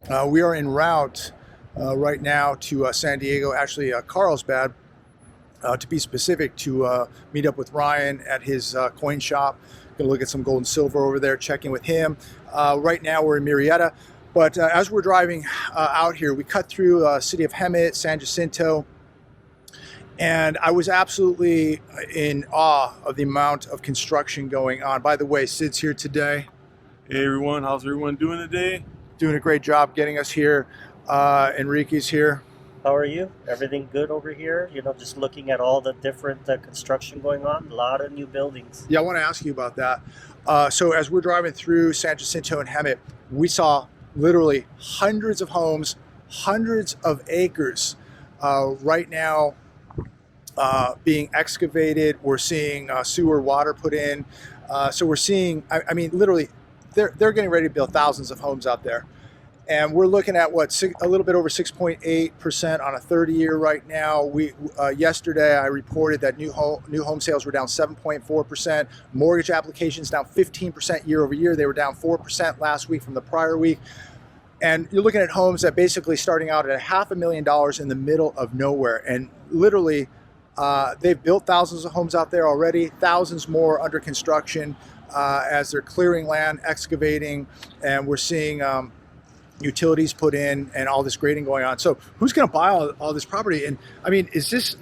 We are en route right now to San Diego, actually Carlsbad, to be specific, to meet up with Ryan at his coin shop. Going to look at some gold and silver over there, checking with him. Right now we're in Murrieta, but as we're driving out here, we cut through city of Hemet, San Jacinto, and I was absolutely in awe of the amount of construction going on. By the way, Sid's here today. Hey everyone, how's everyone doing today? Doing a great job getting us here. Enrique's here. How are you? Everything good over here? Just looking at all the different construction going on, a lot of new buildings. Yeah, I want to ask you about that. So as we're driving through San Jacinto and Hemet, we saw literally hundreds of homes, hundreds of acres right now being excavated. We're seeing sewer water put in. So we're seeing, I mean, literally, they're getting ready to build thousands of homes out there. And we're looking at a little bit over 6.8% on a 30-year right now. Yesterday I reported that new home sales were down 7.4%. Mortgage applications down 15% year over year. They were down 4% last week from the prior week. And you're looking at homes that basically starting out at $500,000 in the middle of nowhere. And literally, they've built thousands of homes out there already, thousands more under construction as they're clearing land, excavating, and we're seeing utilities put in and all this grading going on. So who's going to buy all this property? And I mean, this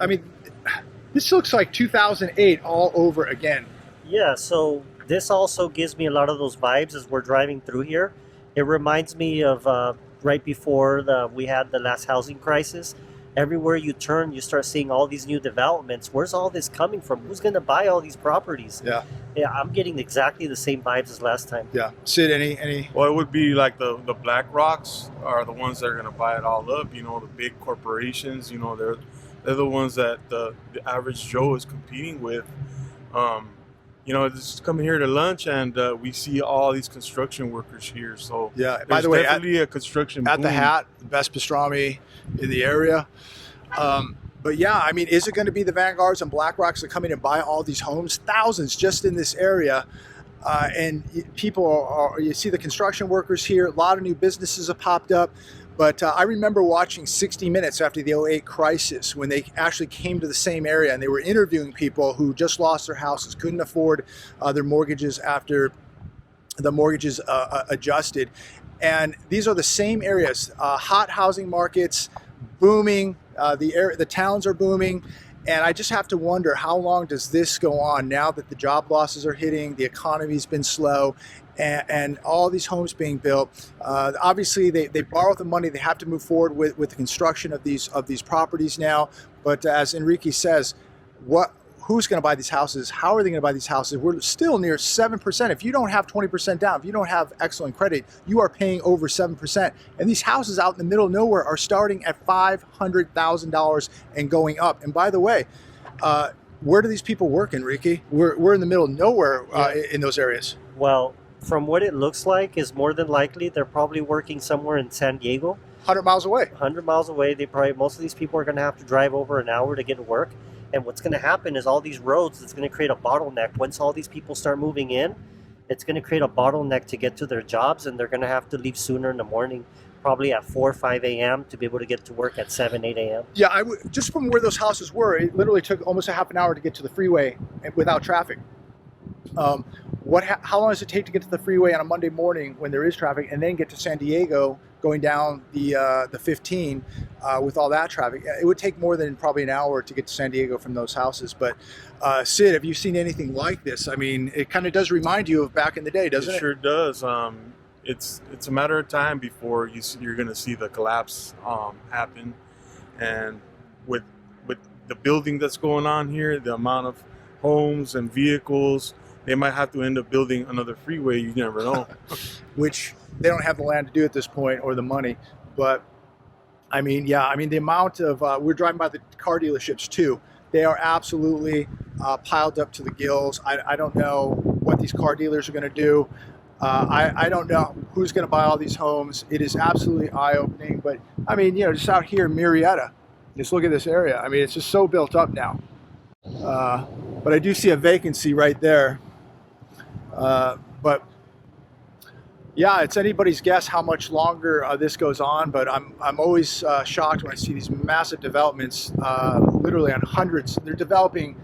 looks like 2008 all over again. Yeah, so this also gives me a lot of those vibes as we're driving through here. It reminds me of right before we had the last housing crisis. Everywhere you turn, you start seeing all these new developments. Where's all this coming from? Who's going to buy all these properties? Yeah, I'm getting exactly the same vibes as last time. Yeah. Sid, any? Well, it would be like the Black Rocks are the ones that are going to buy it all up. You know, the big corporations. They're the ones that the average Joe is competing with. Just coming here to lunch and we see all these construction workers here. So yeah. By the way, definitely a construction at boom. the Hat, the best pastrami in the area. But yeah, I mean, is it going to be the Vanguards and BlackRocks that come in and buy all these homes? Thousands just in this area. And people you see the construction workers here. A lot of new businesses have popped up. But I remember watching 60 Minutes after the '08 crisis when they actually came to the same area and they were interviewing people who just lost their houses, couldn't afford their mortgages after the mortgages adjusted. And these are the same areas, hot housing markets, booming, the towns are booming. And I just have to wonder, how long does this go on now that the job losses are hitting, the economy's been slow, and all these homes being built? Obviously, they borrow the money. They have to move forward with the construction of these properties now. But as Enrique says, who's going to buy these houses? How are they going to buy these houses? We're still near 7%. If you don't have 20% down, if you don't have excellent credit, you are paying over 7%. And these houses out in the middle of nowhere are starting at $500,000 and going up. And by the way, where do these people work, Enrique? We're in the middle of nowhere in those areas. Well, from what it looks like, is more than likely they're probably working somewhere in San Diego. 100 miles away. 100 miles away. Most of these people are going to have to drive over an hour to get to work. And what's going to happen is all these roads, it's going to create a bottleneck. Once all these people start moving in, it's going to create a bottleneck to get to their jobs, and they're going to have to leave sooner in the morning, probably at 4 or 5 a.m. to be able to get to work at 7, 8 a.m. Yeah, just from where those houses were, it literally took almost a half an hour to get to the freeway without traffic. How long does it take to get to the freeway on a Monday morning when there is traffic, and then get to San Diego going down the 15 with all that traffic? It would take more than probably an hour to get to San Diego from those houses. But Sid, have you seen anything like this? I mean, it kind of does remind you of back in the day, doesn't it? It sure does. It's a matter of time before you're going to see the collapse happen. And with the building that's going on here, the amount of homes and vehicles, they might have to end up building another freeway. You never know. Which they don't have the land to do at this point, or the money. But I mean, yeah, the amount of we're driving by the car dealerships too. They are absolutely piled up to the gills. I don't know what these car dealers are going to do. I don't know who's going to buy all these homes. It is absolutely eye-opening. But I mean, just out here in Murrieta, just look at this area. I mean, it's just so built up now. But I do see a vacancy right there. But Yeah, it's anybody's guess how much longer this goes on, but I'm always shocked when I see these massive developments, literally on hundreds. They're developing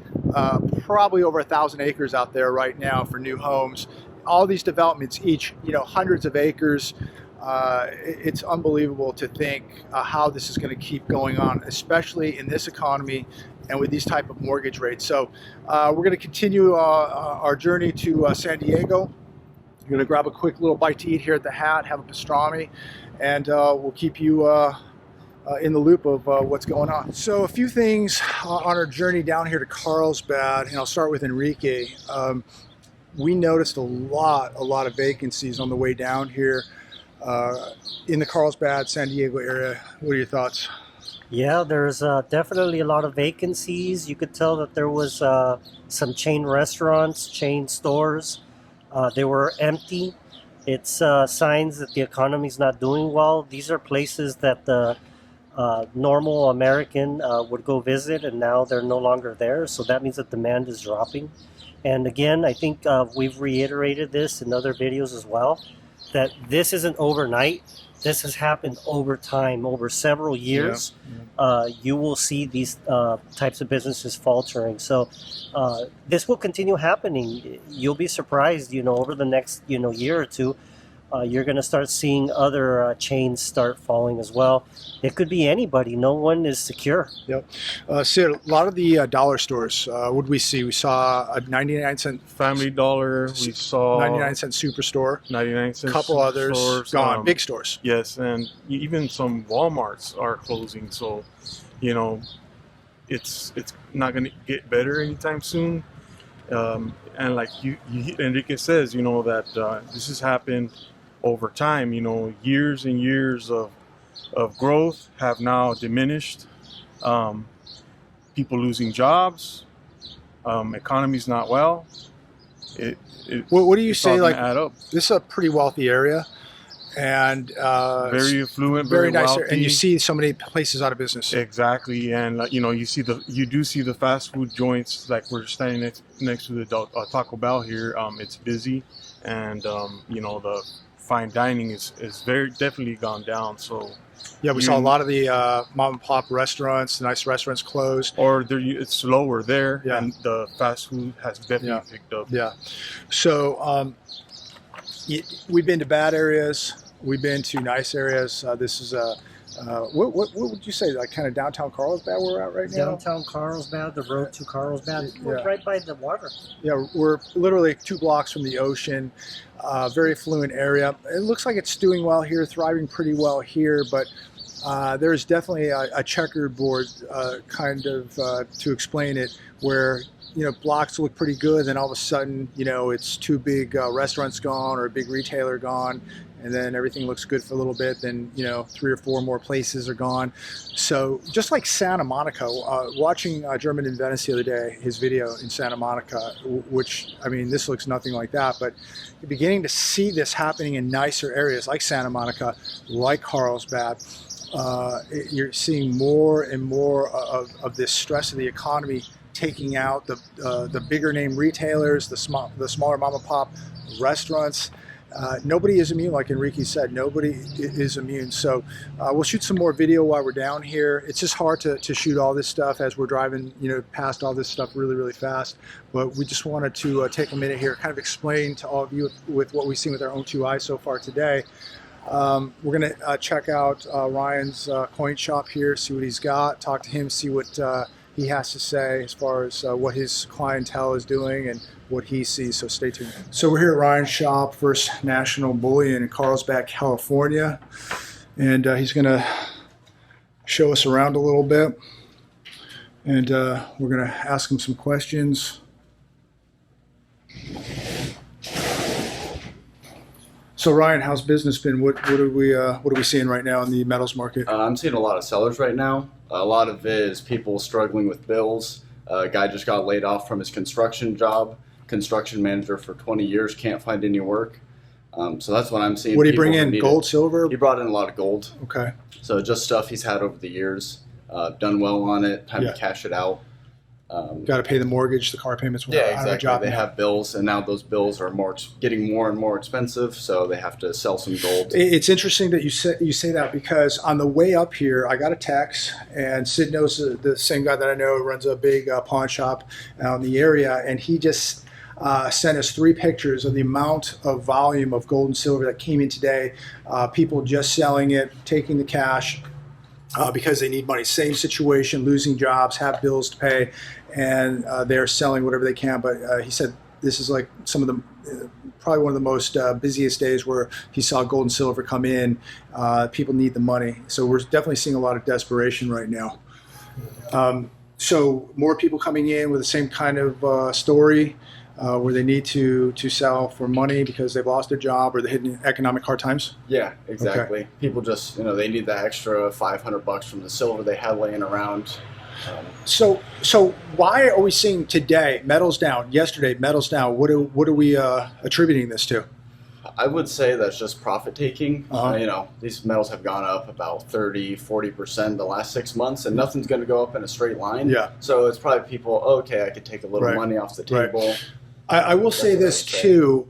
probably over 1,000 acres out there right now for new homes. All these developments, each hundreds of acres. It's unbelievable to think how this is going to keep going on, especially in this economy and with these type of mortgage rates. So we're going to continue our journey to San Diego. I'm going to grab a quick little bite to eat here at the Hat, have a pastrami, and we'll keep you in the loop of what's going on. So a few things on our journey down here to Carlsbad, and I'll start with Enrique. We noticed a lot of vacancies on the way down here in the Carlsbad, San Diego area. What are your thoughts? Yeah, there's definitely a lot of vacancies. You could tell that there was some chain restaurants, chain stores. They were empty. It's signs that the economy's not doing well. These are places that the normal American would go visit, and now they're no longer there. So that means that demand is dropping. And again, I think we've reiterated this in other videos as well, that this isn't overnight. This has happened over time, over several years. You will see these types of businesses faltering. So this will continue happening. You'll be surprised, over the next, year or two, you're going to start seeing other chains start falling as well. It could be anybody. No one is secure. Yep. So a lot of the dollar stores, what did we see? We saw a 99-cent Family Dollar. We saw 99-cent Superstore. 99-cent. Couple others stores, gone. Big stores. Yes, and even some WalMarts are closing. So, it's not going to get better anytime soon. And like Enrique says, that this has happened over time. Years and years of growth have now diminished. People losing jobs. Economy's not well. What do you say? Like, add up. This is a pretty wealthy area, and very affluent, very nice, wealthy. and you see so many places out of business. Exactly, and you do see the fast food joints. Like we're standing next to the Taco Bell here. It's busy, and the fine dining is very definitely gone down. So yeah, we saw a lot of the mom and pop restaurants, nice restaurants closed, or it's lower there. Yeah. And the fast food has definitely picked up. Yeah, so we've been to bad areas. We've been to nice areas. This is what would you say, like kind of downtown Carlsbad where we're at right now? Downtown Carlsbad, the road to Carlsbad. We're Yeah. right by the water. Yeah, we're literally 2 blocks from the ocean. Very affluent area. It looks like it's doing well here, thriving pretty well here, but there's definitely a checkerboard kind of to explain it, where blocks look pretty good, then all of a sudden it's 2 big restaurants gone or a big retailer gone, and then everything looks good for a little bit, then 3 or 4 more places are gone. So just like Santa Monica, watching German in Venice the other day, his video in Santa Monica, which this looks nothing like that, but you're beginning to see this happening in nicer areas like Santa Monica, like Carlsbad. You're seeing more and more of this stress of the economy taking out the bigger name retailers, the smaller mom and pop restaurants. Nobody is immune, like Enrique said. Nobody is immune. So we'll shoot some more video while we're down here. It's just hard to shoot all this stuff as we're driving, past all this stuff really, really fast. But we just wanted to take a minute here, kind of explain to all of you with what we've seen with our own 2 eyes so far today. We're going to check out Ryan's coin shop here, see what he's got, talk to him, see what he has to say as far as what his clientele is doing and what he sees. So stay tuned. So we're here at Ryan's shop, First National Bullion in Carlsbad, California. And he's going to show us around a little bit. And we're going to ask him some questions. So Ryan, how's business been? What are we seeing right now in the metals market? I'm seeing a lot of sellers right now. A lot of it is people struggling with bills. A guy just got laid off from his construction job. Construction manager for 20 years, can't find any work. So that's what I'm seeing. What did he bring in? Gold, silver? He brought in a lot of gold. Okay. So just stuff he's had over the years. Done well on it. Time to cash it out. Got to pay the mortgage, the car payments. Yeah, out of a exactly. job They now. have bills, and now those bills are getting more and more expensive, so they have to sell some gold. It's interesting that you say that, because on the way up here, I got a text, and Sid knows the same guy that I know, runs a big pawn shop out in the area, and he just sent us 3 pictures of the amount of volume of gold and silver that came in today. People just selling it, taking the cash. Because they need money. Same situation, losing jobs, have bills to pay, and they're selling whatever they can. But he said this is like some of the, probably one of the most busiest days where he saw gold and silver come in. People need the money. So we're definitely seeing a lot of desperation right now. So more people coming in with the same kind of story, where they need to sell for money because they've lost their job or they're hitting economic hard times? Yeah, exactly. Okay. People just, they need that extra $500 from the silver they had laying around. So why are we seeing today metals down? Yesterday, metals down. What are we attributing this to? I would say that's just profit taking. Uh-huh. These metals have gone up about 30-40% the last 6 months, and nothing's going to go up in a straight line. Yeah. So it's probably people, okay, I could take a little Right. money off the table. Right. I will say what this I would say. too.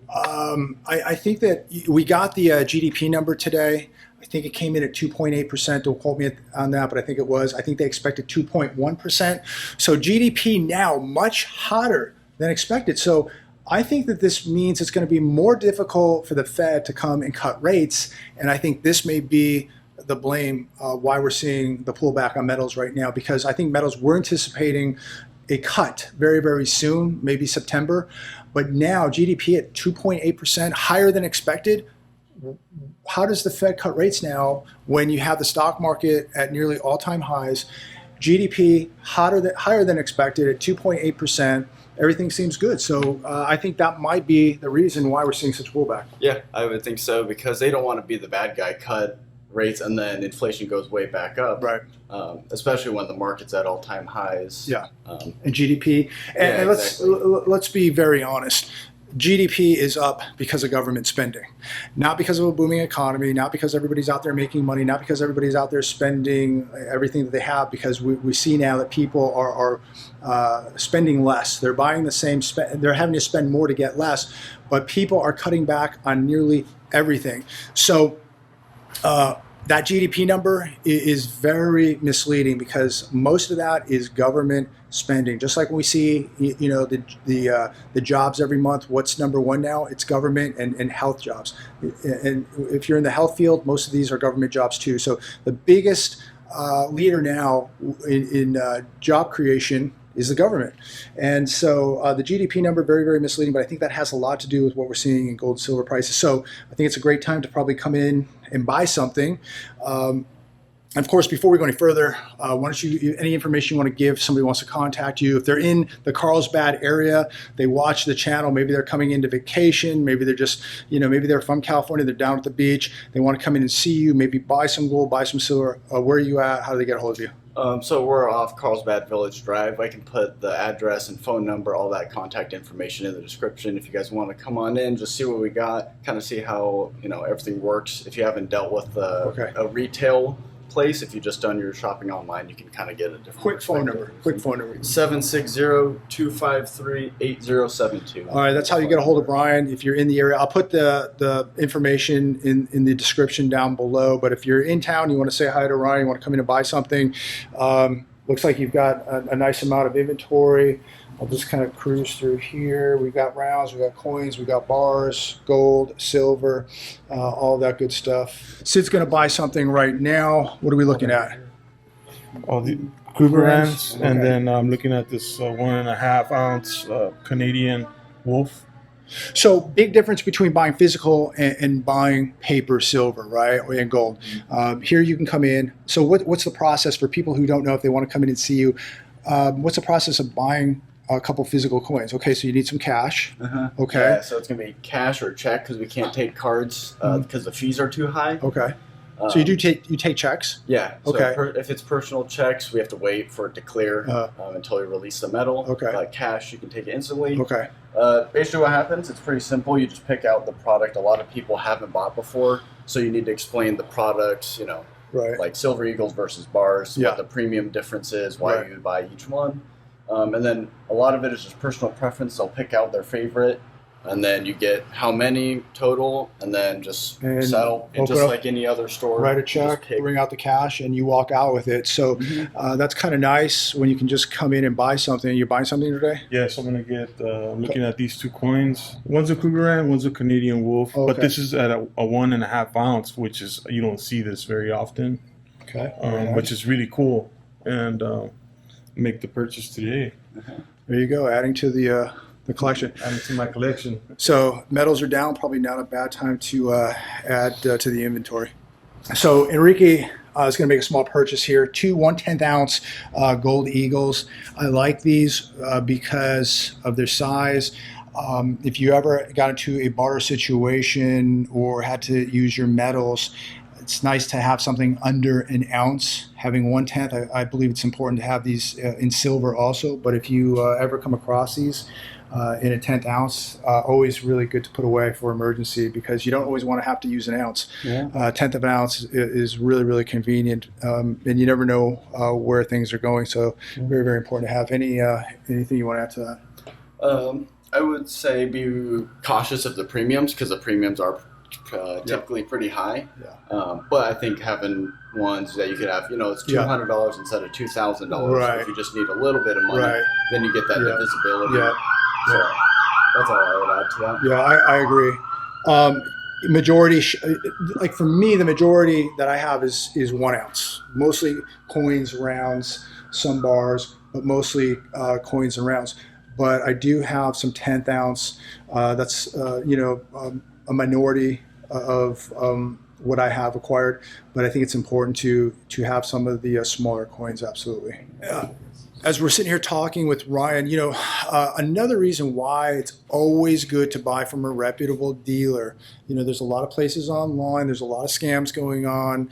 I think that we got the GDP number today. I think it came in at 2.8%. Don't quote me on that, but I think it was. I think they expected 2.1%. So GDP now much hotter than expected. So I think that this means it's going to be more difficult for the Fed to come and cut rates. And I think this may be the blame why we're seeing the pullback on metals right now, because I think metals were anticipating a cut very, very soon, maybe September. But now GDP at 2.8%, higher than expected. How does the Fed cut rates now when you have the stock market at nearly all-time highs? GDP higher than expected at 2.8%. Everything seems good. So I think that might be the reason why we're seeing such pullback. Yeah, I would think so, because they don't want to be the bad guy, cut rates, and then inflation goes way back up. Right. Especially when the market's at all-time highs. Yeah. And GDP. And exactly. let's be very honest. GDP is up because of government spending, not because of a booming economy, not because everybody's out there making money, not because everybody's out there spending everything that they have, because we see now that people are spending less. They're buying the same, they're having to spend more to get less, but people are cutting back on nearly everything. So that GDP number is very misleading, because most of that is government spending. Just like when we see, the jobs every month, what's number one now? It's government and health jobs. And if you're in the health field, most of these are government jobs too. So the biggest leader now in job creation is the government. And so the GDP number, very, very misleading, but I think that has a lot to do with what we're seeing in gold and silver prices. So I think it's a great time to probably come in and buy something. And of course, before we go any further, why don't you, any information you want to give, somebody wants to contact you. If they're in the Carlsbad area, they watch the channel, maybe they're coming into vacation, maybe they're just, maybe they're from California, they're down at the beach, they want to come in and see you, maybe buy some gold, buy some silver. Where are you at? How do they get a hold of you? So we're off Carlsbad Village Drive. I can put the address and phone number, all that contact information in the description. If you guys want to come on in, just see what we got, kind of see how everything works. If you haven't dealt with a retail place, if you've just done your shopping online, you can kind of get a different Quick phone number. 760-253-8072. All right, that's how you get a hold of Brian if you're in the area. I'll put the information in the description down below. But if you're in town, you want to say hi to Ryan, you want to come in and buy something, looks like you've got a nice amount of inventory. I'll just kind of cruise through here. We've got rounds, we've got coins, we've got bars, gold, silver, all that good stuff. Sid's going to buy something right now. What are we looking at? All the Kuberans, Okay. and then I'm looking at this 1.5 ounce Canadian Wolf. So big difference between buying physical and buying paper silver, right, and gold. Here you can come in. So what's the process for people who don't know if they want to come in and see you? What's the process of buying a couple physical coins? Okay, so you need some cash. Okay. Yeah, so it's going to be cash or check, because we can't take cards because the fees are too high. Okay. So you take checks? Yeah. So Okay. if it's personal checks, we have to wait for it to clear until we release the metal. Okay. Cash, you can take it instantly. Okay. Basically what happens, it's pretty simple. You just pick out the product a lot of people haven't bought before, so you need to explain the products, Right. like Silver Eagles versus bars, Yeah. what the premium difference is, why Right. you buy each one. And then a lot of it is just personal preference. They'll pick out their favorite, and then you get how many total, and then just settle. And just like any other store, write a check, bring out the cash, and you walk out with it. So that's kind of nice when you can just come in and buy something. You're buying something today? Yeah, so I'm going to get, looking at these 2 coins. One's a Krugerrand, one's a Canadian Wolf. Oh, but this is at a 1.5 ounce, which is, you don't see this very often. Okay. Which is really cool. And make the purchase today. There you go, adding to the collection. Adding to my collection. So metals are down, probably not a bad time to add to the inventory. So Enrique is going to make a small purchase here. 2 1/10 ounce gold eagles. I like these because of their size. If you ever got into a barter situation or had to use your metals, it's nice to have something under an ounce. Having 1/10, I believe it's important to have these in silver also. But if you ever come across these in a 1/10 ounce, always really good to put away for emergency, because you don't always want to have to use an ounce. Yeah. 1/10 of an ounce is really, really convenient, and you never know where things are going. So very, very important to have. Anything you want to add to that? I would say be cautious of the premiums, because the premiums are typically pretty high. Yeah. But I think having ones that you could have, it's $200 instead of $2,000. Right. If you just need a little bit of money, then you get that visibility. Yeah. So that's all I would add to that. Yeah, I agree. Majority, like for me, the majority that I have is 1 ounce. Mostly coins, rounds, some bars, but mostly coins and rounds. But I do have some 1/10 ounce. That's a minority of what I have acquired, but I think it's important to have some of the smaller coins. Absolutely. As we're sitting here talking with Ryan, another reason why it's always good to buy from a reputable dealer. There's a lot of places online. There's a lot of scams going on.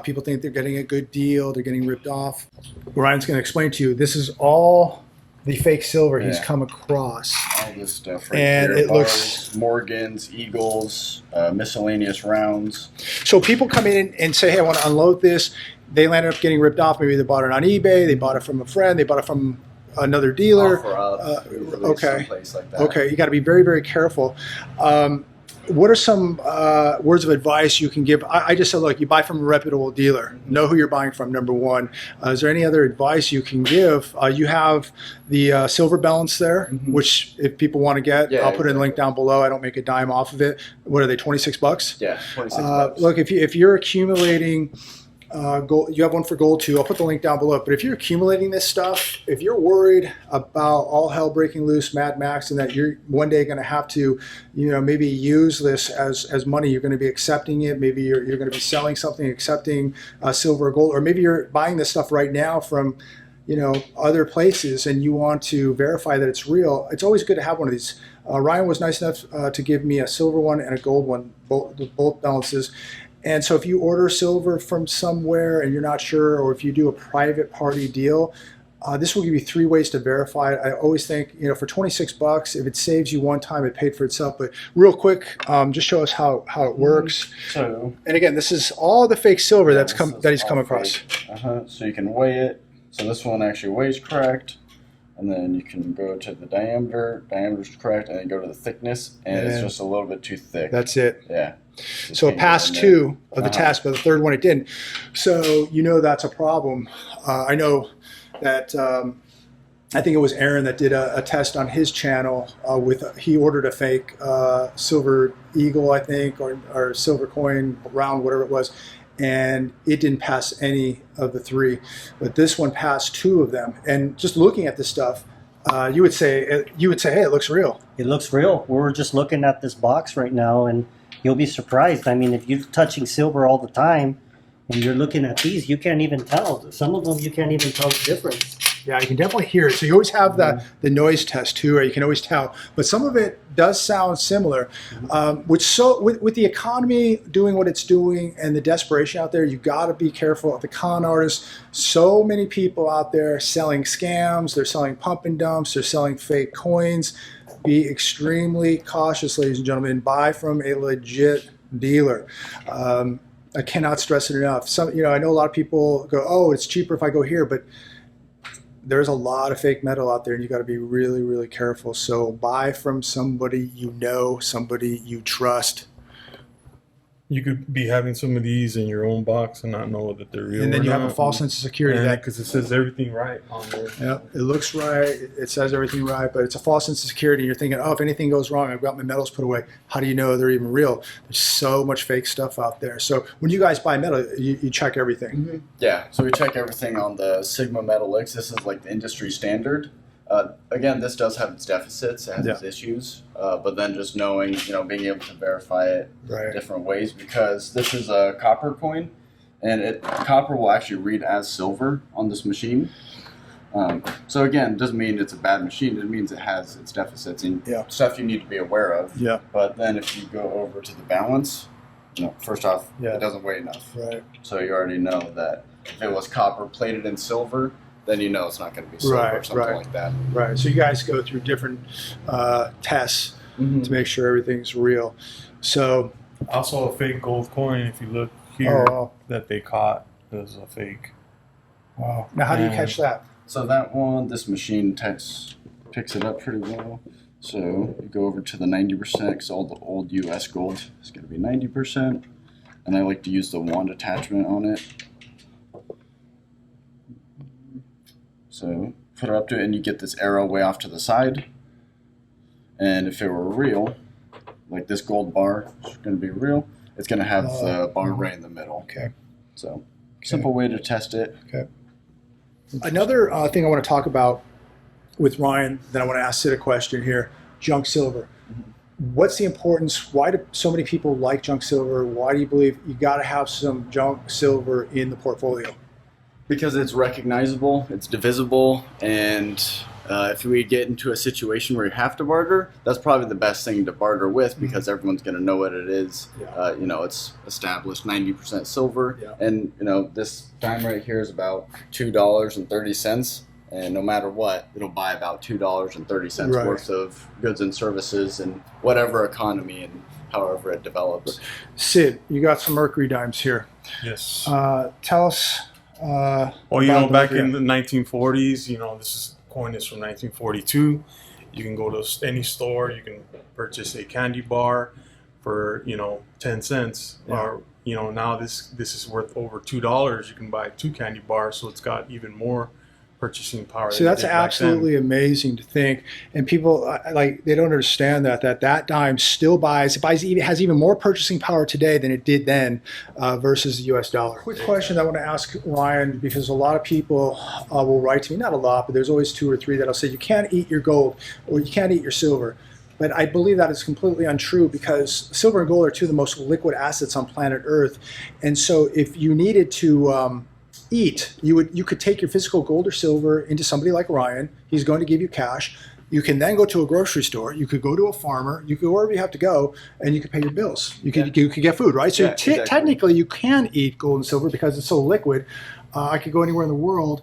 People think they're getting a good deal. They're getting ripped off. Ryan's going to explain to you. This is all the fake silver he's come across. All this stuff right and here. It looks Morgans, Eagles, miscellaneous rounds. So people come in and say, hey, I want to unload this. They landed up getting ripped off. Maybe they bought it on eBay. They bought it from a friend. They bought it from another dealer. Okay. Like that. Okay. You got to be very, very careful. What are some words of advice you can give? I just said, look, you buy from a reputable dealer. Know who you're buying from, number one. Is there any other advice you can give? You have the silver balance there, which if people want to get, I'll put in a link down below. I don't make a dime off of it. What are they, $26? Yeah, $26. Look, if you're accumulating gold, you have one for gold too. I'll put the link down below. But if you're accumulating this stuff, if you're worried about all hell breaking loose, Mad Max, and that you're one day going to have to, maybe use this as money, you're going to be accepting it. Maybe you're going to be selling something, accepting silver or gold, or maybe you're buying this stuff right now from, other places, and you want to verify that it's real. It's always good to have one of these. Ryan was nice enough to give me a silver one and a gold one, both balances. And so if you order silver from somewhere and you're not sure, or if you do a private party deal, this will give you 3 ways to verify it. I always think, for $26, if it saves you one time, it paid for itself. But real quick, just show us how it works. So, and again, this is all the fake silver that he's come across. So you can weigh it. So this one actually weighs correct. And then you can go to the diameter's correct, and then go to the thickness, and it's just a little bit too thick. That's it. Yeah. So it passed 2 of the tests, but the third one it didn't. So that's a problem. I know that I think it was Aaron that did a test on his channel he ordered a fake silver eagle, I think, or silver coin, round, whatever it was, and it didn't pass any of the 3, but this one passed 2 of them. And just looking at this stuff, you would say, hey, it looks real. It looks real. We're just looking at this box right now, and you'll be surprised. I mean, if you're touching silver all the time and you're looking at these, you can't even tell. Some of them you can't even tell the difference. Yeah, you can definitely hear it. So you always have the noise test too, or you can always tell. But some of it does sound similar. With the economy doing what it's doing and the desperation out there, you got to be careful of the con artists. So many people out there selling scams. They're selling pump and dumps. They're selling fake coins. Be extremely cautious, ladies and gentlemen. Buy from a legit dealer. I cannot stress it enough. I know a lot of people go, "Oh, it's cheaper if I go here," but there's a lot of fake metal out there, and you got to be really, really careful. So buy from somebody you know, somebody you trust. You could be having some of these in your own box and not know that they're real. And then or you have a not. false sense of security. Because it says everything right on there. Yeah, it looks right. It says everything right, but it's a false sense of security. You're thinking, oh, if anything goes wrong, I've got my metals put away. How do you know they're even real? There's so much fake stuff out there. So when you guys buy metal, you check everything. Mm-hmm. Yeah, so we check everything on the Sigma Metal X. This is like the industry standard. Again, this does have its deficits, it has its issues, but then just knowing, being able to verify it different ways, because this is a copper coin, and copper will actually read as silver on this machine. So again, it doesn't mean it's a bad machine. It means it has its deficits and stuff you need to be aware of. Yeah. But then if you go over to the balance, first off, it doesn't weigh enough. Right. So you already know that if it was copper plated in silver, then it's not going to be silver or something like that. Right. So you guys go through different tests to make sure everything's real. So also a fake gold coin. If you look here, that they caught is a fake. Wow. Now, how do you catch that? So that one, this machine picks it up pretty well. So you go over to the 90%, because all the old U.S. gold is going to be 90%, and I like to use the wand attachment on it. So put it up to it, and you get this arrow way off to the side. And if it were real, like this gold bar is going to be real, it's going to have the bar right in the middle. Okay. So simple way to test it. Okay. Another thing I want to talk about with Ryan, then I want to ask Sid a question here, junk silver. What's the importance? Why do so many people like junk silver? Why do you believe you got to have some junk silver in the portfolio? Because it's recognizable, it's divisible, and if we get into a situation where you have to barter, that's probably the best thing to barter with, because everyone's going to know what it is. It's established 90% silver, and this dime right here is about $2.30, and no matter what, it'll buy about $2.30 worth of goods and services in whatever economy and however it develops. Sid, you got some mercury dimes here. Yes. Tell us. Back in the 1940s, this coin is from 1942. You can go to any store, you can purchase a candy bar for 10 cents, or now this is worth over $2. You can buy 2 candy bars, so it's got even more purchasing power. So that's absolutely amazing to think, and people they don't understand that dime still has even more purchasing power today than it did then versus the U.S. dollar. Quick question I want to ask Ryan, because a lot of people will write to me, not a lot, but there's always 2 or 3 that'll say you can't eat your gold or you can't eat your silver. But I believe that is completely untrue, because silver and gold are 2 of the most liquid assets on planet Earth, and so if you needed to eat, you could take your physical gold or silver into somebody like Ryan. He's going to give you cash. You can then go to a grocery store. You could go to a farmer. You could go wherever you have to go, and you could pay your bills. You could get food, right? So technically, you can eat gold and silver because it's so liquid. I could go anywhere in the world.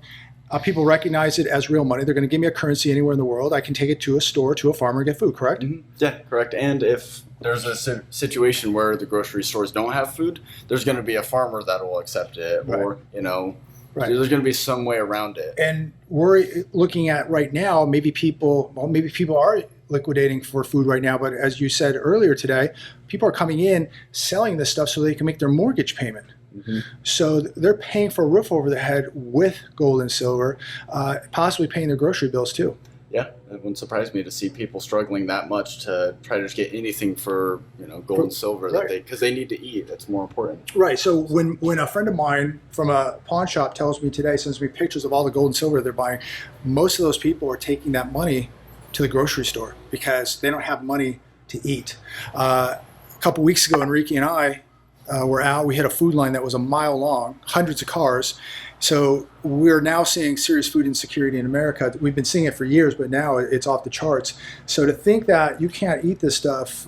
People recognize it as real money. They're going to give me a currency anywhere in the world. I can take it to a store, to a farmer, and get food. Correct? Mm-hmm. Yeah, correct. And if there's a situation where the grocery stores don't have food, there's going to be a farmer that will accept it, or there's going to be some way around it. And we're looking at right now, maybe people are liquidating for food right now, but as you said earlier today, people are coming in selling this stuff so they can make their mortgage payment. Mm-hmm. So they're paying for a roof over their head with gold and silver, possibly paying their grocery bills too. Yeah, it wouldn't surprise me to see people struggling that much to try to just get anything for gold and silver because they need to eat. That's more important. Right. So when a friend of mine from a pawn shop tells me today, sends me pictures of all the gold and silver they're buying, most of those people are taking that money to the grocery store because they don't have money to eat. A couple weeks ago, Enrique and I were out. We hit a food line that was a mile long, hundreds of cars. So we're now seeing serious food insecurity in America. We've been seeing it for years, but now it's off the charts. So to think that you can't eat this stuff,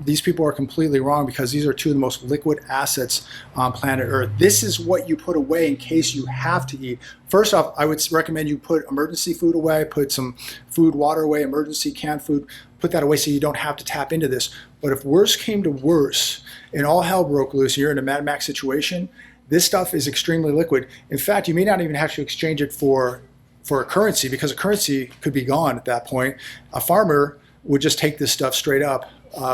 these people are completely wrong, because these are 2 of the most liquid assets on planet Earth. This is what you put away in case you have to eat. First off, I would recommend you put emergency food away, put some food, water away, emergency canned food, put that away so you don't have to tap into this. But if worse came to worse and all hell broke loose, you're in a Mad Max situation, this stuff is extremely liquid. In fact, you may not even have to exchange it for for a currency, because a currency could be gone at that point. A farmer would just take this stuff straight up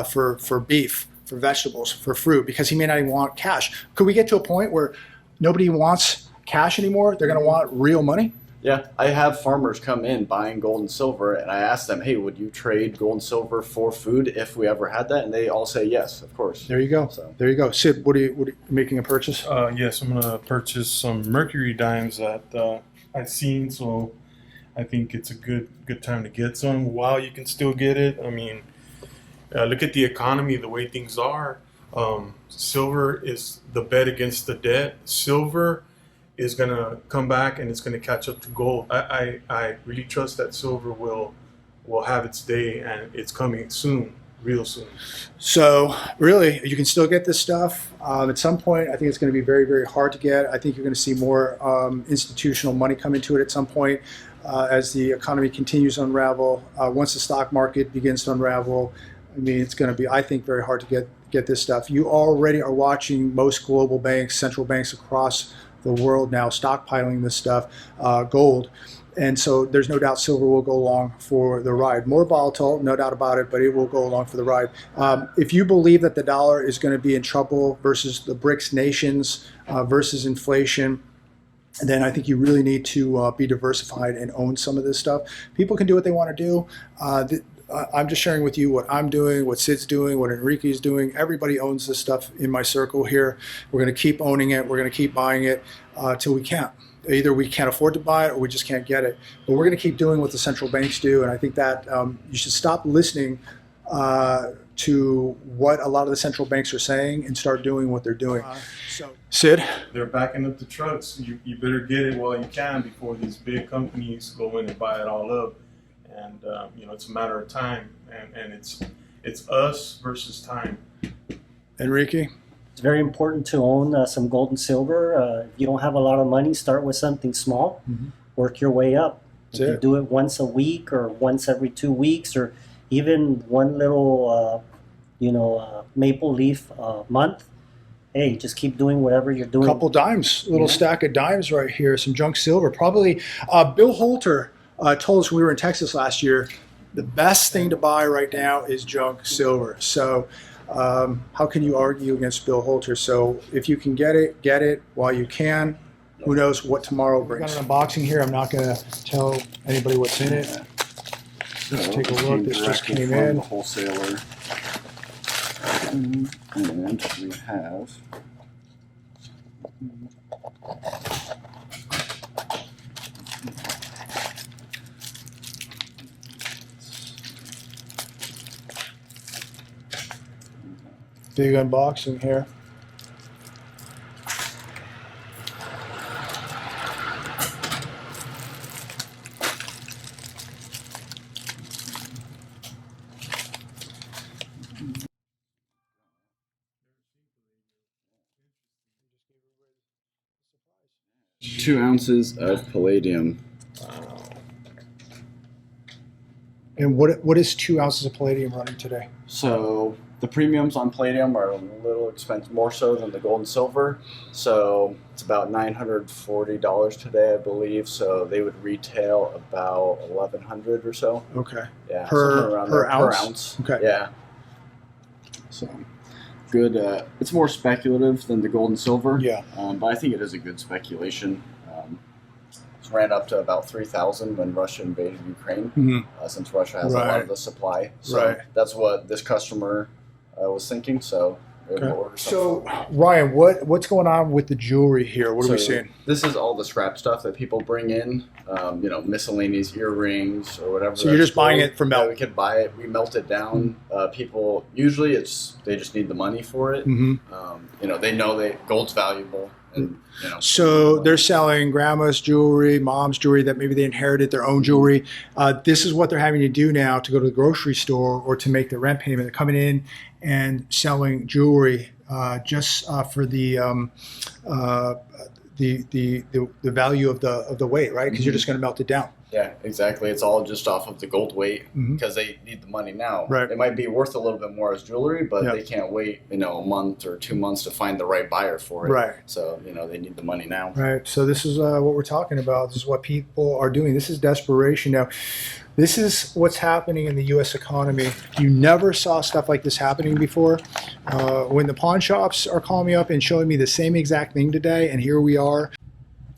for beef, for vegetables, for fruit, because he may not even want cash. Could we get to a point where nobody wants cash anymore? They're going to want real money? Yeah, I have farmers come in buying gold and silver, and I ask them, hey, would you trade gold and silver for food if we ever had that? And they all say yes, of course. There you go. So. There you go. Sid, what are you making a purchase? Yes, I'm gonna purchase some mercury dimes that I've seen. So I think it's a good time to get some while you can still get it. I mean, look at the economy, the way things are. Silver is the bet against the debt. Silver is going to come back and it's going to catch up to gold. I really trust that silver will have its day, and it's coming soon, real soon. So really, you can still get this stuff. At some point, I think it's going to be very, very hard to get. I think you're going to see more institutional money come into it at some point as the economy continues to unravel. Once the stock market begins to unravel, I mean, it's going to be, I think, very hard to get this stuff. You already are watching most global banks, central banks across the world now stockpiling this stuff, gold. And so there's no doubt silver will go along for the ride. More volatile, no doubt about it, but it will go along for the ride. If you believe that the dollar is going to be in trouble versus the BRICS nations versus inflation, then I think you really need to be diversified and own some of this stuff. People can do what they want to do. I'm just sharing with you what I'm doing, what Sid's doing, what Enrique's doing. Everybody owns this stuff in my circle here. We're going to keep owning it. We're going to keep buying it till we can't. Either we can't afford to buy it or we just can't get it. But we're going to keep doing what the central banks do. And I think that you should stop listening to what a lot of the central banks are saying and start doing what they're doing. Sid? They're backing up the trucks. You better get it while you can before these big companies go in and buy it all up. And it's a matter of time, and it's us versus time. Enrique? It's very important to own some gold and silver. If you don't have a lot of money, start with something small. Mm-hmm. Work your way up. If you do it once a week or once every 2 weeks, or even one little, maple leaf month, hey, just keep doing whatever you're doing. Couple dimes, little stack of dimes right here, some junk silver. Probably Bill Holter told us when we were in Texas last year, the best thing to buy right now is junk silver. So how can you argue against Bill Holter? So if you can get it while you can. Who knows what tomorrow brings. We've got an unboxing here. I'm not going to tell anybody what's in it. So let's take a look. This just came in. The wholesaler. And we have big unboxing here. $2 ounces of palladium. And what is 2 ounces of palladium running today? So the premiums on palladium are a little expensive, more so than the gold and silver. So it's about $940 today, I believe. So they would retail about $1,100 or so. Okay. Yeah. Per ounce? Per ounce. Okay. Yeah. So good. It's more speculative than the gold and silver. Yeah. But I think it is a good speculation. It ran up to about 3,000 when Russia invaded Ukraine, since Russia has a lot of the supply. So that's what this customer was thinking. So we were able to order some. So Ryan, what's going on with the jewelry here? What are we seeing? This is all the scrap stuff that people bring in. Miscellaneous earrings or whatever. So you're just buying it for melt. Yeah, we could buy it. We melt it down. People usually they just need the money for it. They know gold's valuable. And, so they're selling grandma's jewelry, mom's jewelry that maybe they inherited, their own jewelry. This is what they're having to do now to go to the grocery store or to make the rent payment. They're coming in and selling jewelry just for the value of the weight, right? Because you're just going to melt it down. Yeah, exactly. It's all just off of the gold weight Mhm. because they need the money now. Right. It might be worth a little bit more as jewelry, but Yeah. they can't wait, a month or 2 months to find the right buyer for it. Right. So, they need the money now. Right. So this is what we're talking about. This is what people are doing. This is desperation. Now, this is what's happening in the U.S. economy. You never saw stuff like this happening before. When the pawn shops are calling me up and showing me the same exact thing today, and here we are,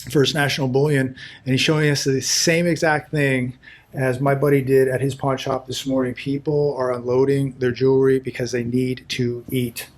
First National Bullion, and he's showing us the same exact thing as my buddy did at his pawn shop this morning. People are unloading their jewelry because they need to eat.